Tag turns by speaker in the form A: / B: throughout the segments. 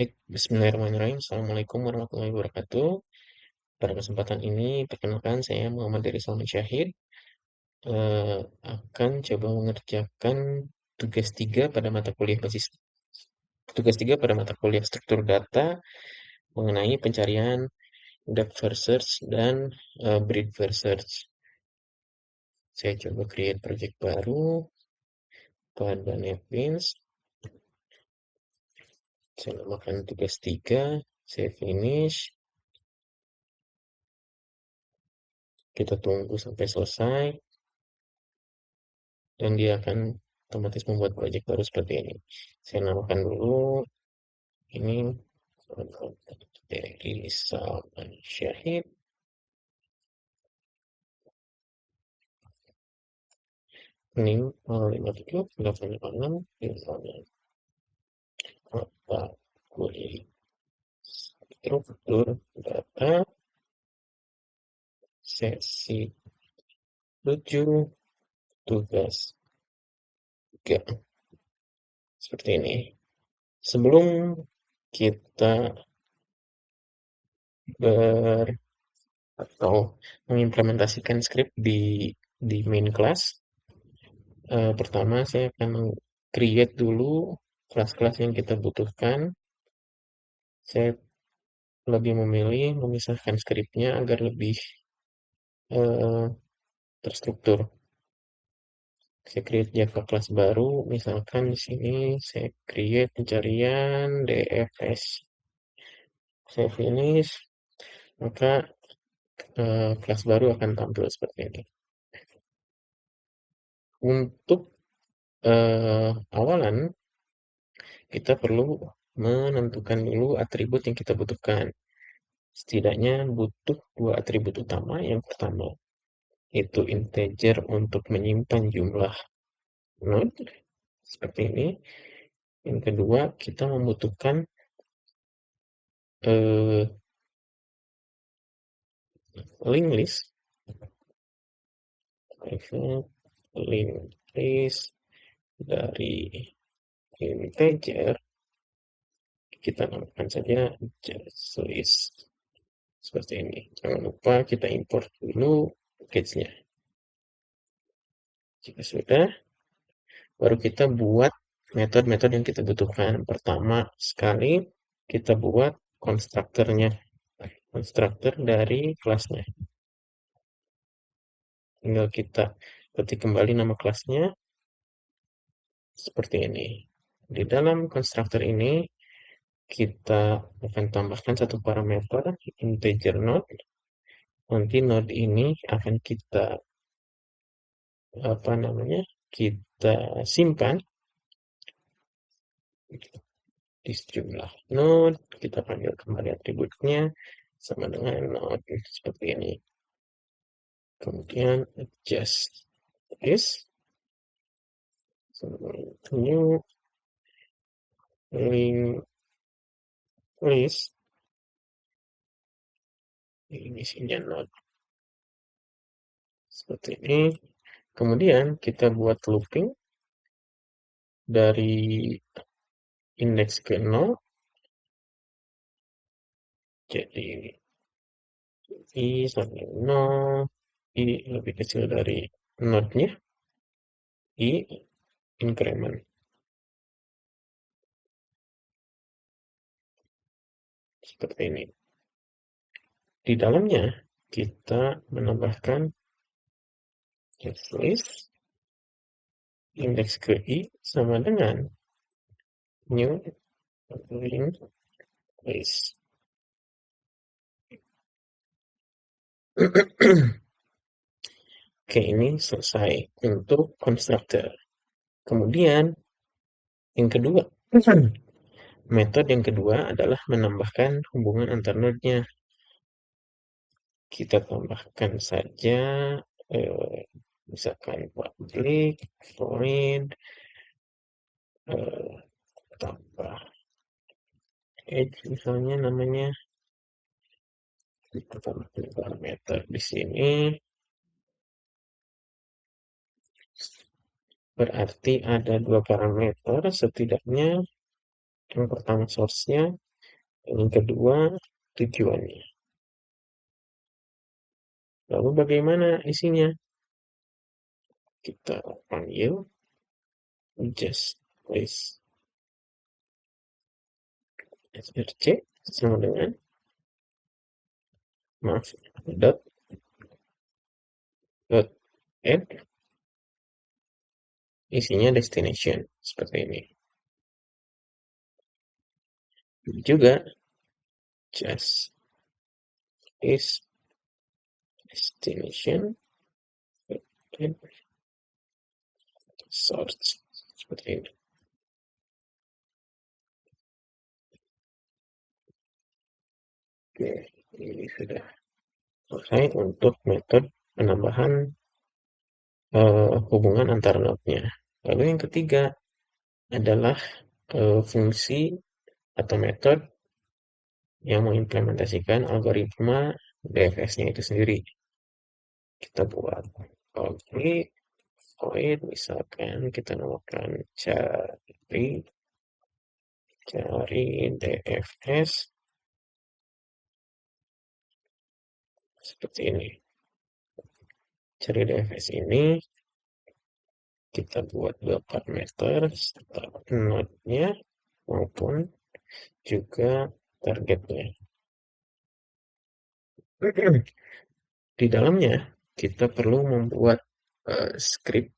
A: Baik, bismillahirrahmanirrahim. Assalamualaikum warahmatullahi wabarakatuh. Pada kesempatan ini, perkenalkan saya Muhammad Dery Salman Syahid, akan coba mengerjakan tugas 3 pada mata kuliah basis tugas 3 pada mata kuliah struktur data mengenai pencarian depth first search dan breadth first search. Saya coba create project baru pada NetBeans. Saya namakan tugas 3, saya finish. Kita tunggu sampai selesai. Dan dia akan otomatis membuat project baru seperti ini. Saya namakan dulu ini dari Salman Syahid. Ini 57 misalnya mata kuliah struktur data sesi 7 tugas 3 seperti ini. Sebelum kita ber atau mengimplementasikan script di main class, pertama saya akan create dulu kelas-kelas yang kita butuhkan. Saya lebih memilih memisahkan skripnya agar lebih eh, terstruktur. Saya create Java kelas baru, misalkan di sini saya create pencarian DFS. Saya finish, maka kelas baru akan tampil seperti ini. Untuk awalan, kita perlu menentukan dulu atribut yang kita butuhkan. Setidaknya butuh dua atribut utama. Yang pertama, itu integer untuk menyimpan jumlah node, seperti ini. Yang kedua, kita membutuhkan eh, link list, link list dari integer, kita namakan saja just list, seperti ini. Jangan lupa kita import dulu package-nya. Jika sudah, baru kita buat metode-metode yang kita butuhkan. Pertama sekali, kita buat konstruktornya, konstruktor dari kelasnya. Tinggal kita ketik kembali nama kelasnya, seperti ini. Di dalam konstruktor ini, kita akan tambahkan satu parameter, integer node. Nanti node ini akan kita, kita simpan di sejumlah node. Kita panggil kembali atributnya sama dengan node seperti ini. Kemudian adjust this, new link list, ini isinya node seperti ini. Kemudian kita buat looping dari indeks ke 0. Jadi i sampai 0, i lebih kecil dari node-nya, i increment. Seperti ini. Di dalamnya kita menambahkan list indeks ke i sama dengan new link list. Oke, ini selesai untuk konstruktor. Kemudian yang kedua, metode yang kedua adalah menambahkan hubungan antar node-nya. Kita tambahkan saja misalkan public void tambah edge, misalnya namanya. Kita tambahkan parameter di sini, berarti ada dua parameter setidaknya. Yang pertama source-nya, Yang kedua, tujuannya. Lalu bagaimana isinya? Kita panggil just place src sama dengan maaf dot dot add isinya destination seperti ini. Juga just is destination and source seperti ini. Oke, ini sudah selesai untuk metode penambahan hubungan antar node-nya. Lalu yang ketiga adalah fungsi atau metode yang mengimplementasikan algoritma DFS-nya itu sendiri. Kita buat objek void, misalkan kita namakan cari DFS seperti ini. Cari DFS ini kita buat dua parameter start node-nya maupun juga targetnya. Di dalamnya kita perlu membuat script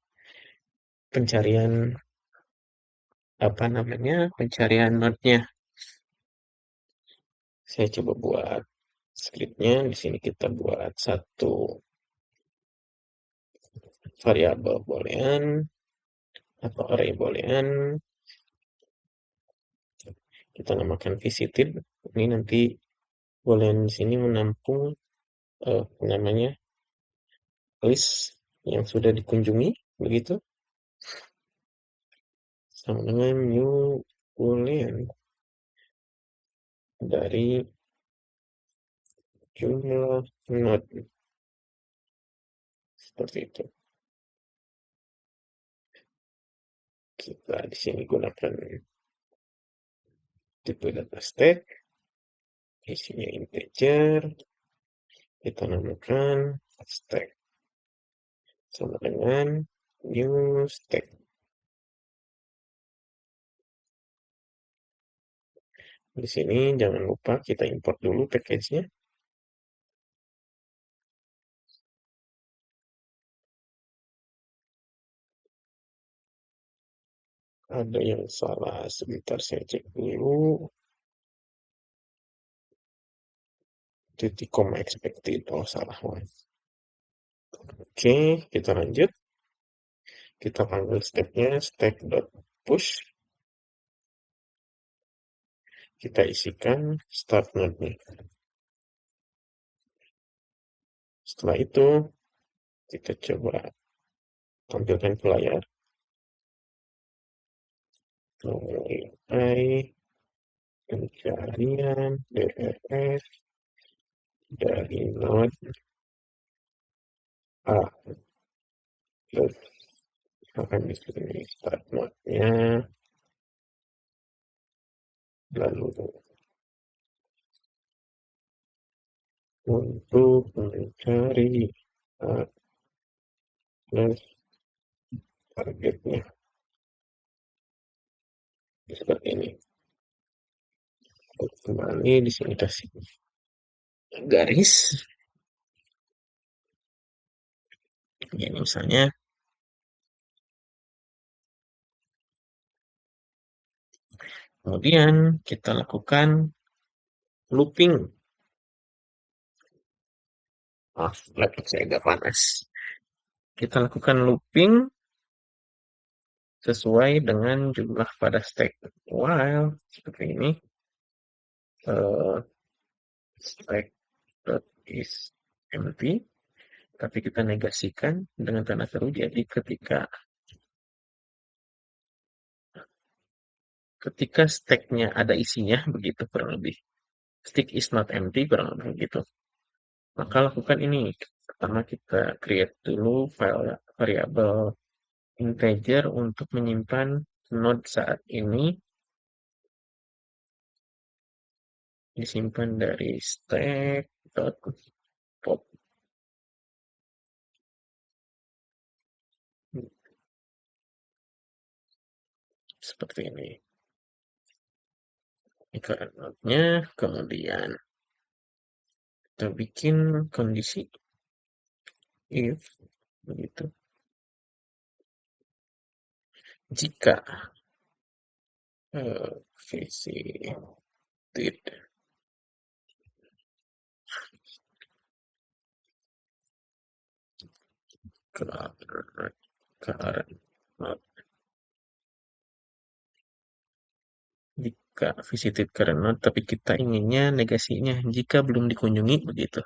A: pencarian pencarian node-nya. Saya coba buat scriptnya. Di sini kita buat satu variabel boolean atau array boolean. Kita namakan visited. Ini nanti boolean di sini menampung namanya list yang sudah dikunjungi, begitu. Sama dengan new boolean dari jumlah node seperti itu. Kita di sini gunakan tipe data stack, isinya integer, kita namakan stack sama dengan new stack. Di sini jangan lupa kita import dulu package-nya. Ada yang salah, sebentar saya cek dulu. Titik koma expected, oh salah. Oke, kita lanjut. Kita panggil stepnya stack.push. Kita isikan start node-nya. Setelah itu, kita coba tampilkan ke layar. Mulai pencarian DFS dari node A. Terus akan di sini start node-nya. Lalu untuk mencari targetnya seperti ini. Kembali di sini kasih garis. Ini misalnya kemudian kita lakukan looping. Laptop saya agak panas. Kita lakukan looping sesuai dengan jumlah pada stack. While seperti ini, stack is empty, tapi kita negasikan dengan tanda seru. Jadi ketika stacknya ada isinya, begitu kurang lebih. Stack is not empty, kurang lebih begitu. Maka lakukan ini. Pertama kita create dulu file variabel integer untuk menyimpan node saat ini. disimpan dari stack.pop seperti ini. Ini current node-nya, kemudian kita bikin kondisi if begitu. Jika visited current current node, jika visited current node, tapi kita inginnya negasinya jika belum dikunjungi begitu.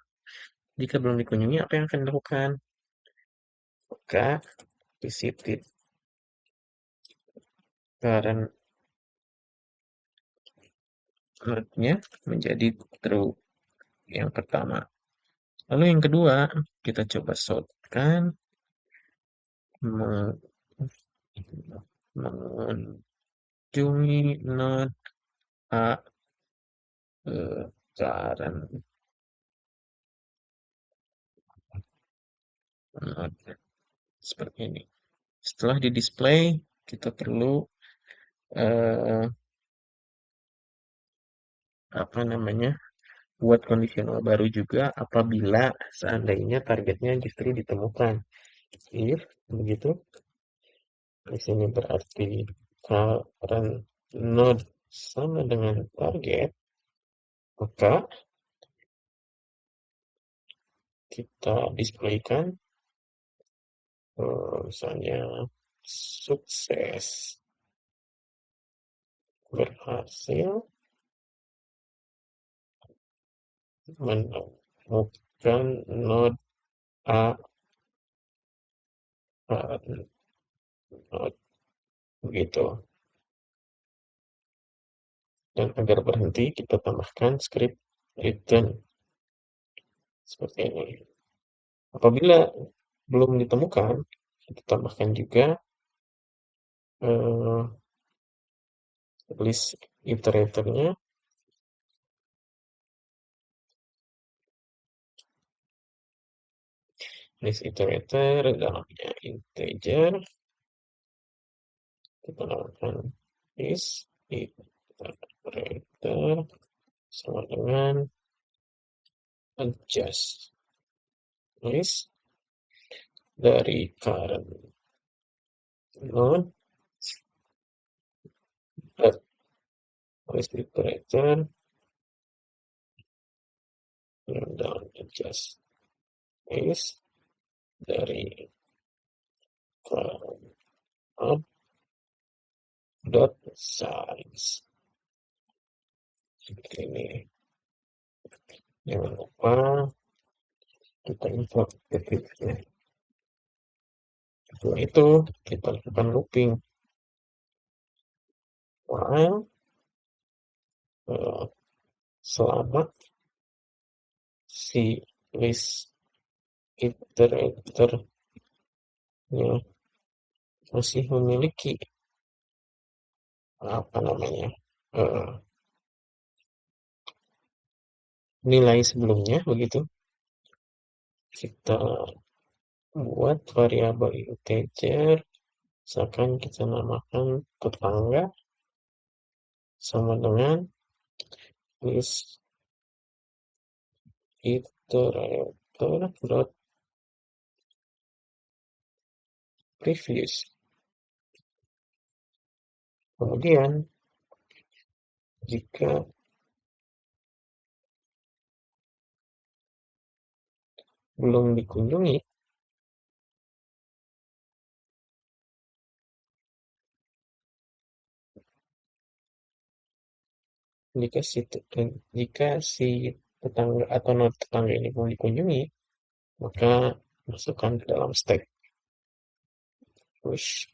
A: Jika belum dikunjungi, apa yang akan dilakukan? Maka visited current node-nya menjadi true yang pertama. Lalu yang kedua, kita coba shortkan mengunjungi node A current node seperti ini. Setelah di display, kita perlu apa namanya, buat kondisional baru juga apabila seandainya targetnya justru ditemukan. If begitu, di sini berarti current node sama dengan target, maka kita displaykan misalnya sukses berhasil menemukan node A current node begitu. Dan agar berhenti kita tambahkan script return seperti ini. Apabila belum ditemukan, kita tambahkan juga list iteratornya. List iterator dalamnya integer. Kita namakan list iterator sama dengan adjust list dari current node list iterator dan adjust list dari current node dot size seperti ini. Jangan lupa kita import titiknya. Setelah itu kita lakukan looping while selama si list iteratornya masih memiliki apa namanya nilai sebelumnya begitu, kita buat variabel integer, misalkan kita namakan tetangga sama dengan list iterator dot previous. Kemudian jika belum dikunjungi, jika si tetangga atau node tetangga ini belum dikunjungi, maka masukkan ke dalam stack push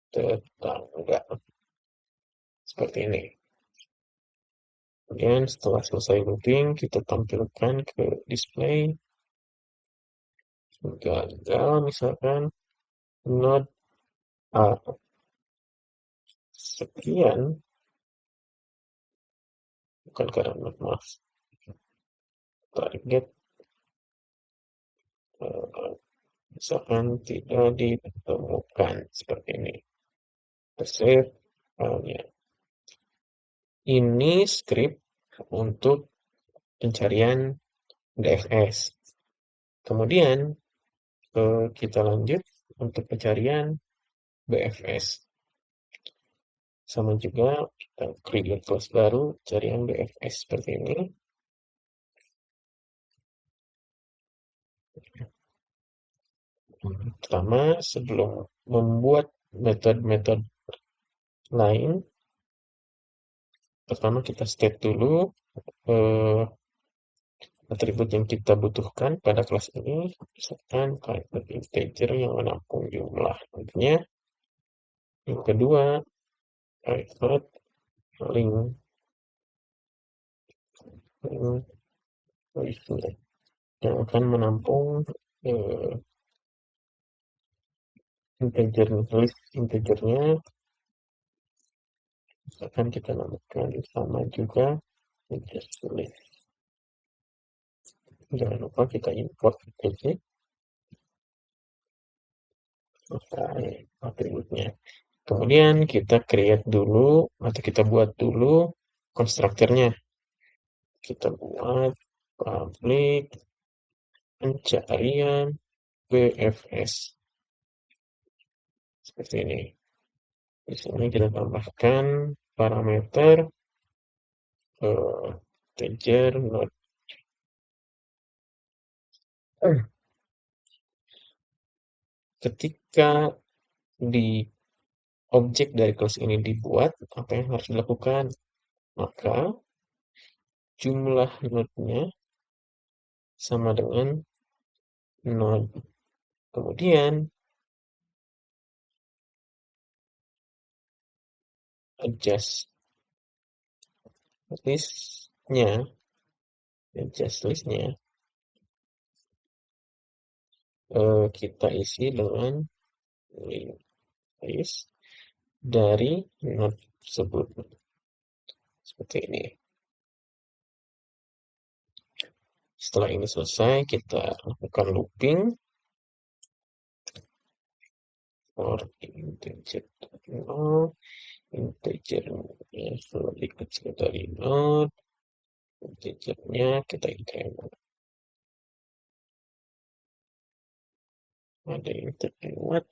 A: tetangga seperti ini. Kemudian setelah selesai looping, kita tampilkan ke display gagal misalkan node A sekian bukan karena not, maaf. Target eh, misalkan tidak ditemukan seperti ini. Save filenya. Ini script untuk pencarian DFS. Kemudian kita lanjut untuk pencarian BFS. Sama juga kita create class baru pencarian BFS seperti ini. Pertama, sebelum membuat metode-metode lain, pertama kita state dulu eh, atribut yang kita butuhkan pada kelas ini, misalkan private integer yang menampung jumlah. Artinya, yang kedua, private link, link yang akan menampung eh, integer list integernya akan kita namakan sama juga integer list. Jangan lupa kita import integer atributnya. Kemudian kita create dulu atau kita buat dulu konstruktornya. Kita buat public pencarian BFS seperti ini. Di sini kita tambahkan parameter integer not. Ketika di objek dari kelas ini dibuat, apa yang harus dilakukan? Maka jumlah node-nya sama dengan node. Kemudian adjust list-nya, kita isi dengan list dari node tersebut seperti ini. Setelah ini selesai, kita lakukan looping for integer node, integernya lebih kecil dari node, integernya kita increment. Ada integer what?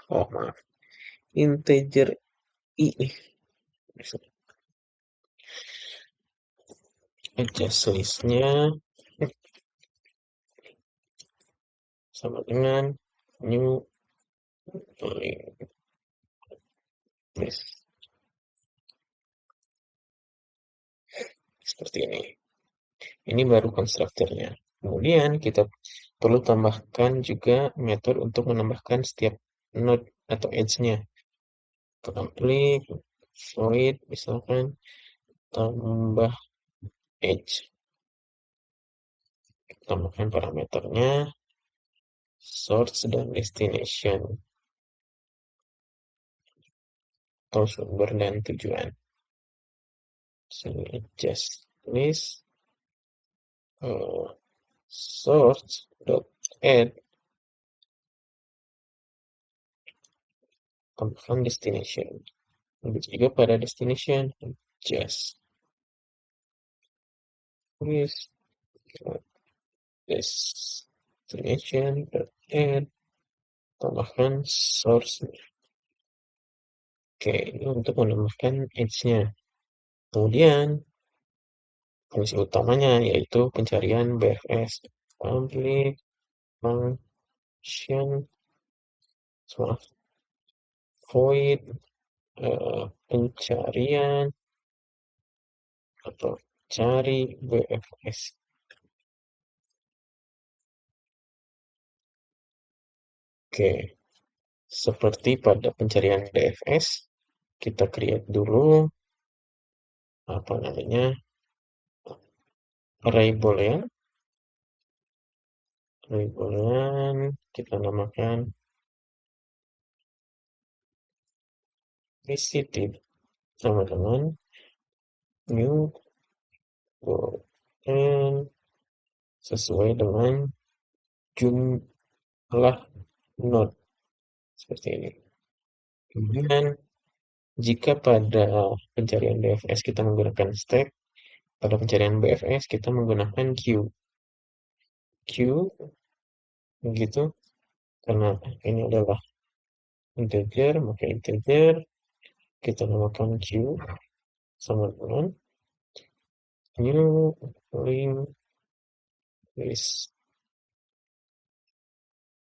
A: Oh maaf, integer i. Adjust listnya sama dengan new list seperti ini. Ini baru konstruktornya. Kemudian kita perlu tambahkan juga metode untuk menambahkan setiap node atau edge-nya. Klik void misalkan tambah edge. Tambahkan parameternya source dan destination atau sumber dan tujuan. Sini adjust list source dot add tambahkan destination. Begitu juga pada destination adjust list destination dot add tambahkan source. Oke, ini untuk menambahkan edge-nya. Kemudian fungsi utamanya yaitu pencarian BFS public function void pencarian atau cari BFS. Oke, seperti pada pencarian BFS, kita create dulu apa namanya array boolean. Array boolean kita namakan visited sama dengan new and sesuai dengan jumlah node seperti ini. Kemudian jika pada pencarian BFS kita menggunakan stack, pada pencarian BFS kita menggunakan queue. Queue begitu karena ini adalah integer, maka integer kita namakan queue sama dengan new link list.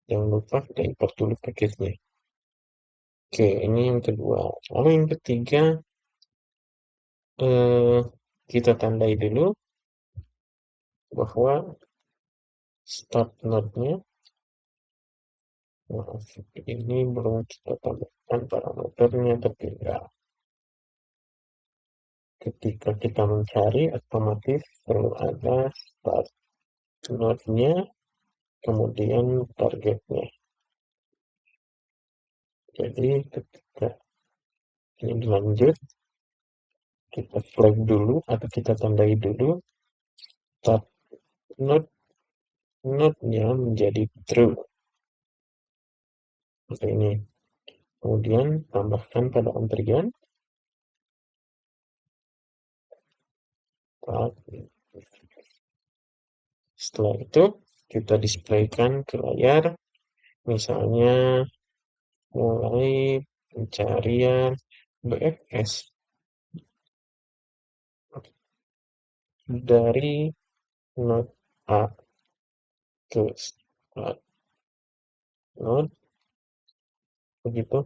A: Jangan lupa kita import dulu paketnya. Oke, ini yang kedua. Lalu yang ketiga, eh, kita tandai dulu bahwa start node-nya, maaf, ini belum kita tambahkan parameternya tertinggal. Ketika kita mencari, otomatis perlu ada start node-nya, kemudian targetnya. Jadi ketika ini dilanjut, kita flag dulu atau kita tandai dulu start node-nya menjadi true. Seperti ini. Kemudian tambahkan pada antrian. Setelah itu kita displaykan ke layar, misalnya mulai pencarian BFS dari node A ke node begitu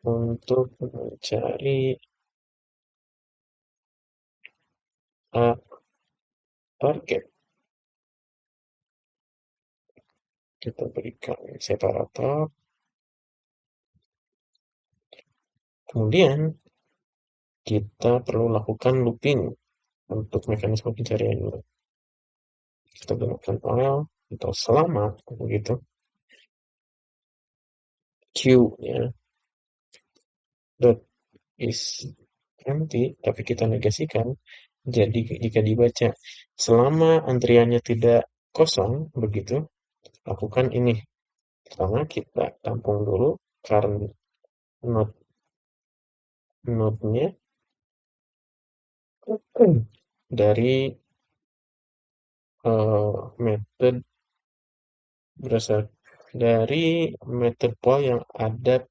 A: untuk mencari A target. Kita berikan separator. Kemudian kita perlu lakukan looping untuk mekanisme pencarian ini. Kita gunakan while atau selama begitu. Q ya. Dot is empty, tapi kita negasikan. Jadi jika dibaca selama antriannya tidak kosong, begitu, lakukan ini. Pertama kita tampung dulu current node-nya dari method berasal dari method poll yang ada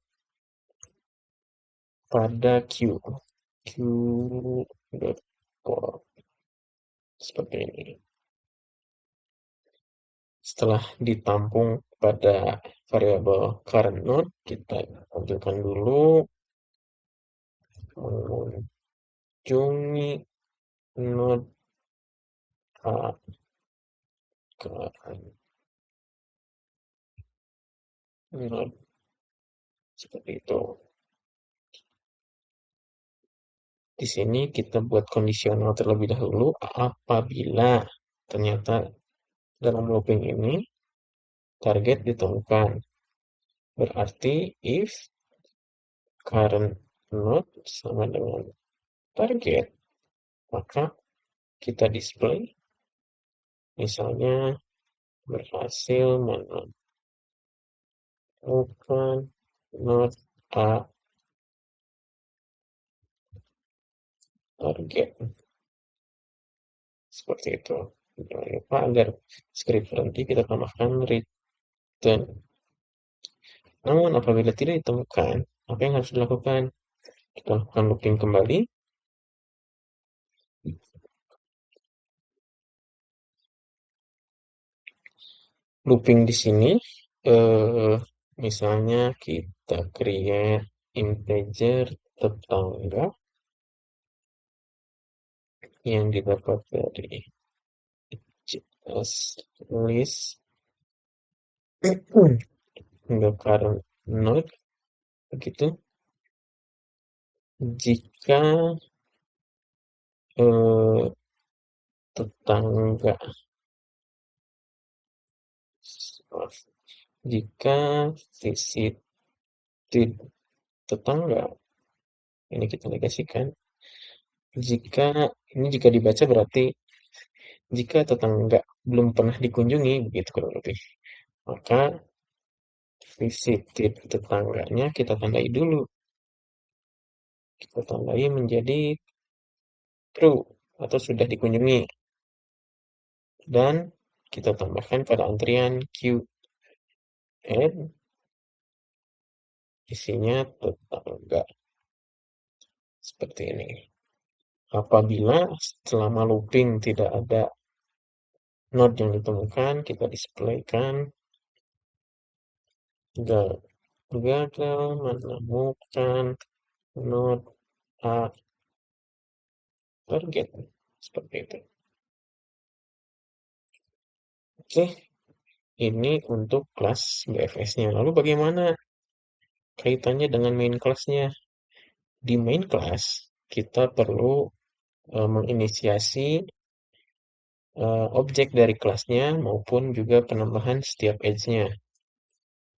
A: pada Q.poll seperti ini. Setelah ditampung pada variabel current node, kita tampilkan dulu mengunjungi node A current node seperti itu. Di sini kita buat kondisional terlebih dahulu apabila ternyata dalam looping ini target ditemukan. Berarti if current node sama dengan target, maka kita display misalnya berhasil menemukan node A target. Seperti itu. Jangan lupa agar script berhenti kita tambahkan return. Namun apabila tidak ditemukan, apa yang harus dilakukan? Kita lakukan looping kembali. Looping di sini, misalnya kita create integer tetangga yang didapat dari list hingga current node begitu. Jika tetangga jika visit tetangga. Ini kita negasikan. Jika jika dibaca berarti jika tetangga belum pernah dikunjungi, begitu kurang lebih. Maka visited tetangganya kita tandai dulu. Kita tandai menjadi true atau sudah dikunjungi. Dan kita tambahkan pada antrian Q and isinya tetangga. Seperti ini. Apabila selama looping tidak ada node yang ditemukan, kita displaykan gagal menemukan node A target. Seperti itu. Oke, ini untuk kelas BFS-nya. Lalu bagaimana kaitannya dengan main class-nya? Di main class, kita perlu menginisiasi objek dari kelasnya maupun juga penambahan setiap edge-nya.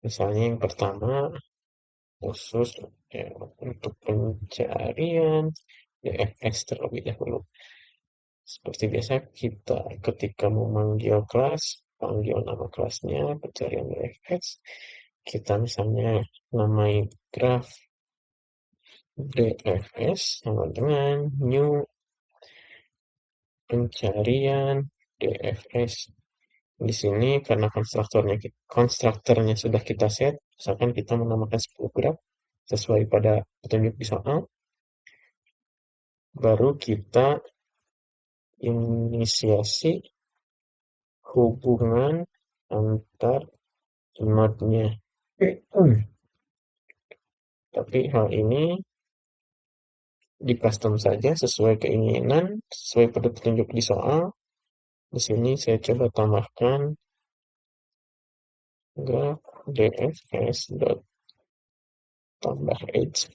A: Misalnya yang pertama, khusus ya, untuk pencarian DFS terlebih dahulu. Seperti biasa, kita ketika memanggil kelas, panggil nama kelasnya, pencarian DFS, kita misalnya namai graph DFS sama dengan new pencarian DFS. Di sini karena konstruktornya sudah kita set, misalkan kita menamakan 10 graph sesuai pada petunjuk di soal, baru kita inisiasi hubungan antar node-nya. Tapi hal ini di custom saja sesuai keinginan, sesuai pada petunjuk di soal. Di sini saya coba tambahkan graph dfs dot tambah edge.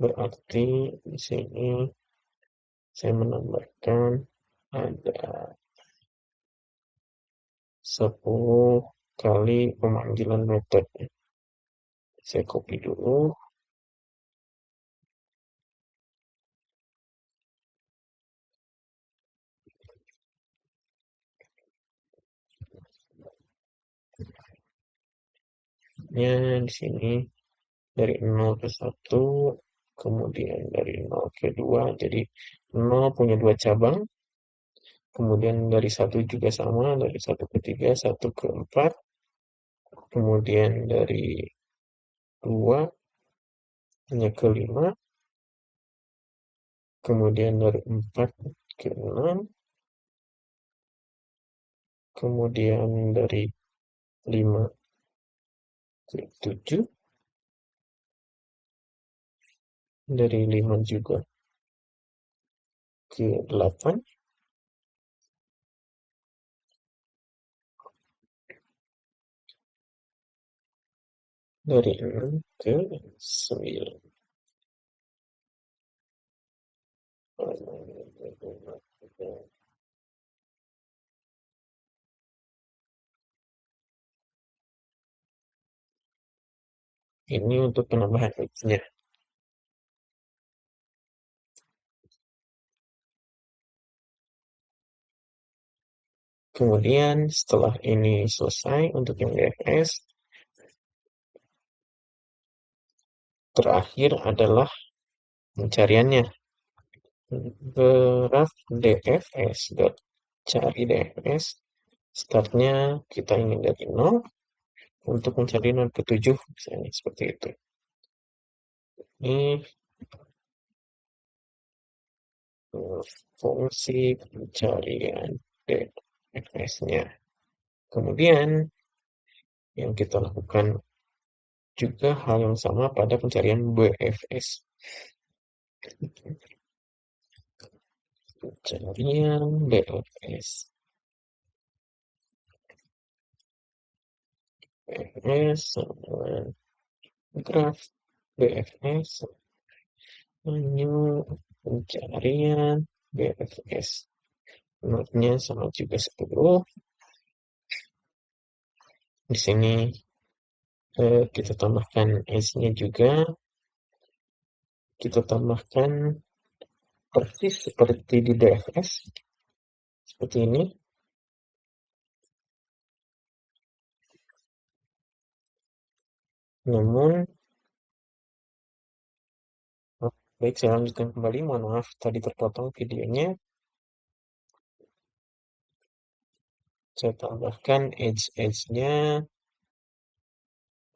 A: Berarti di sini saya menambahkan ada 10 kali pemanggilan metode. Saya copy dulu. Ya, di sini dari 0 ke 1, kemudian dari 0 ke 2. Jadi 0 punya 2 cabang. Kemudian dari 1 juga sama, dari 1 ke 3, 1 ke 4. Kemudian dari 2 hanya ke 5. Kemudian dari 4 ke 6. Kemudian dari 5 ke 7. Dari 5 juga ke 8. Dari 6 ke 9. Ini untuk penambahan edge-nya. Kemudian setelah ini selesai untuk yang DFS, terakhir adalah pencariannya. Graph DFS dot cari DFS, startnya kita ingin dari 0 untuk mencari node ke-7, misalnya seperti itu. Ini fungsi pencarian DFS-nya. Kemudian yang kita lakukan juga hal yang sama pada pencarian BFS. Pencarian BFS. BFS sama graph BFS new pencarian BFS. Node-nya sama juga 10. Di sini Kita tambahkan S-nya juga, kita tambahkan persis seperti di DFS, seperti ini. Namun, baik, saya lanjutkan kembali. Mohon maaf, tadi terpotong videonya. Saya tambahkan edge-edge-nya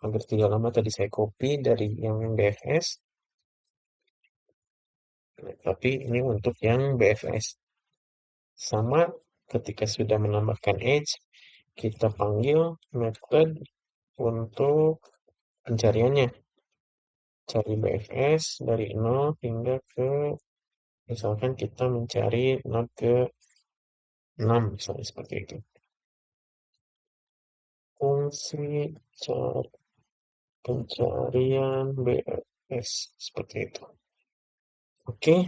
A: agar tidak lama. Tadi saya copy dari yang BFS, tapi ini untuk yang BFS. Sama, ketika sudah menambahkan edge, kita panggil method untuk pencariannya. Cari BFS dari 0 hingga ke, misalkan kita mencari node ke 6, misalnya seperti itu. Fungsi cari pencarian BFS seperti itu. Oke,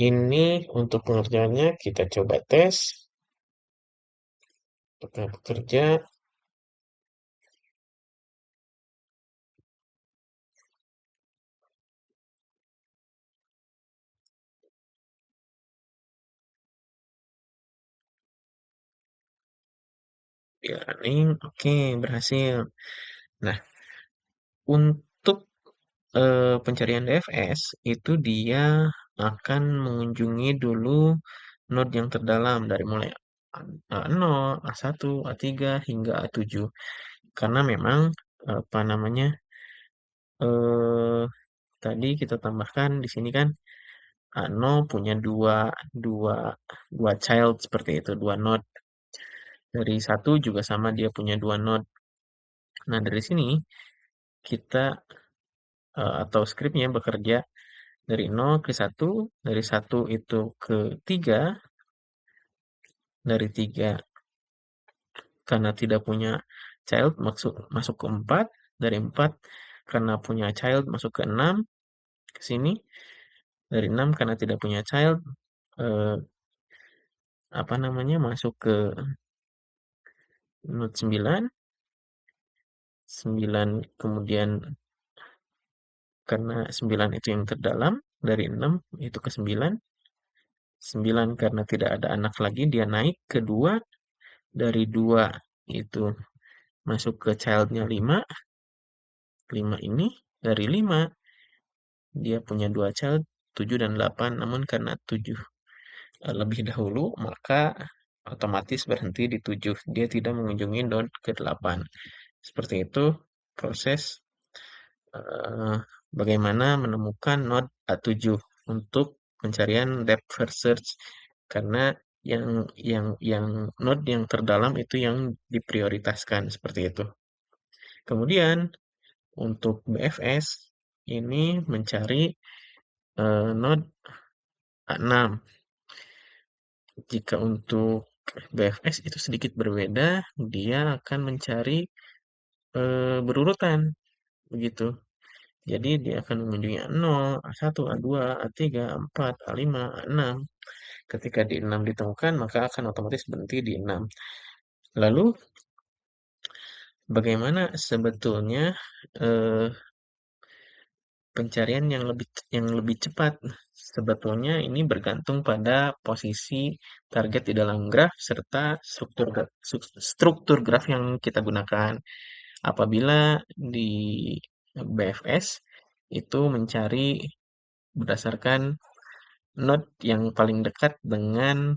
A: ini untuk pengerjaannya kita coba tes. Apakah bekerja? Ya, running. Oke, berhasil. Nah, untuk pencarian DFS itu dia akan mengunjungi dulu node yang terdalam dari mulai A0, A1, A3 hingga A7. Karena memang apa namanya? eh Tadi kita tambahkan di sini kan A0 punya dua dua child seperti itu, dua node. Dari satu juga sama dia punya dua node. Nah, dari sini kita atau scriptnya bekerja dari 0 ke 1, dari 1 itu ke 3, dari 3 karena tidak punya child masuk masuk ke 4, dari 4 karena punya child masuk ke 6, ke sini, dari 6 karena tidak punya child eh, apa namanya masuk ke node 9, 9 kemudian karena 9 itu yang terdalam, dari 6 itu ke 9, 9 karena tidak ada anak lagi dia naik ke 2, dari 2 itu masuk ke childnya 5, 5 ini dari 5 dia punya dua child 7 dan 8, namun karena 7 lebih dahulu maka otomatis berhenti di 7. Dia tidak mengunjungi node ke 8. Seperti itu proses eh, bagaimana menemukan node A7 untuk pencarian depth first search, karena yang node yang terdalam itu yang diprioritaskan seperti itu. Kemudian untuk BFS ini mencari node A6. Jika untuk BFS itu sedikit berbeda, dia akan mencari berurutan begitu. Jadi dia akan mengunjungi A0, A1, A2, A3, A4, A5, A6. Ketika di 6 ditemukan, maka akan otomatis berhenti di 6. Lalu bagaimana sebetulnya eh, pencarian yang lebih cepat? Sebetulnya ini bergantung pada posisi target di dalam graf serta struktur graf yang kita gunakan. Apabila di BFS itu mencari berdasarkan node yang paling dekat dengan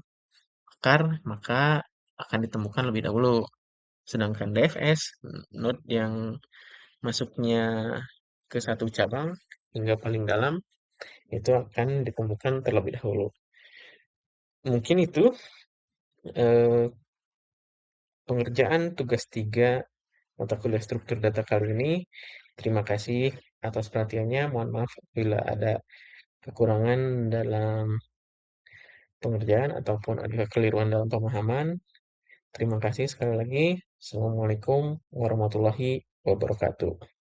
A: akar, maka akan ditemukan lebih dahulu. Sedangkan DFS, node yang masuknya ke satu cabang hingga paling dalam, itu akan ditemukan terlebih dahulu. Mungkin itu eh, pengerjaan tugas 3 mata kuliah struktur data kali ini. Terima kasih atas perhatiannya. Mohon maaf bila ada kekurangan dalam pengerjaan ataupun ada kekeliruan dalam pemahaman. Terima kasih sekali lagi. Assalamualaikum warahmatullahi wabarakatuh.